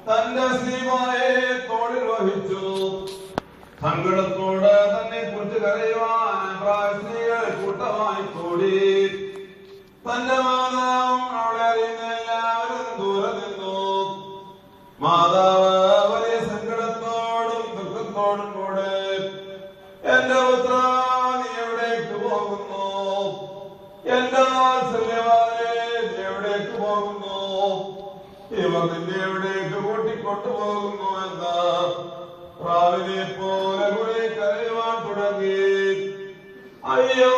തന്റെ സ്ത്രീമായെ തോളിൽ വഹിച്ചു. സങ്കടത്തോട് തന്നെ കുറിച്ച് കരയുവാൻ സ്ത്രീകൾ കൂട്ടമായി കൂടി. തന്റെ മാതാവും അവളെ അറിയുന്ന എല്ലാവരും ദൂരെ നിന്നു. മാതാവ് വലിയ സങ്കടത്തോടും ദുഃഖത്തോടും കൂടെ, എന്റെ പുത്ര, നീ എവിടേക്ക് പോകുന്നു? എന്റെ വാത്സല്യവാനേ, നീ എവിടേക്ക് പോകുന്നു? ഇവർ നിന്നെ എവിടേക്ക് കൂട്ടിക്കൊണ്ടുപോകുന്നു എന്ന് പ്രാവിനെ പോലെ കുറെ കരയുവാൻ തുടങ്ങി. അയ്യോ,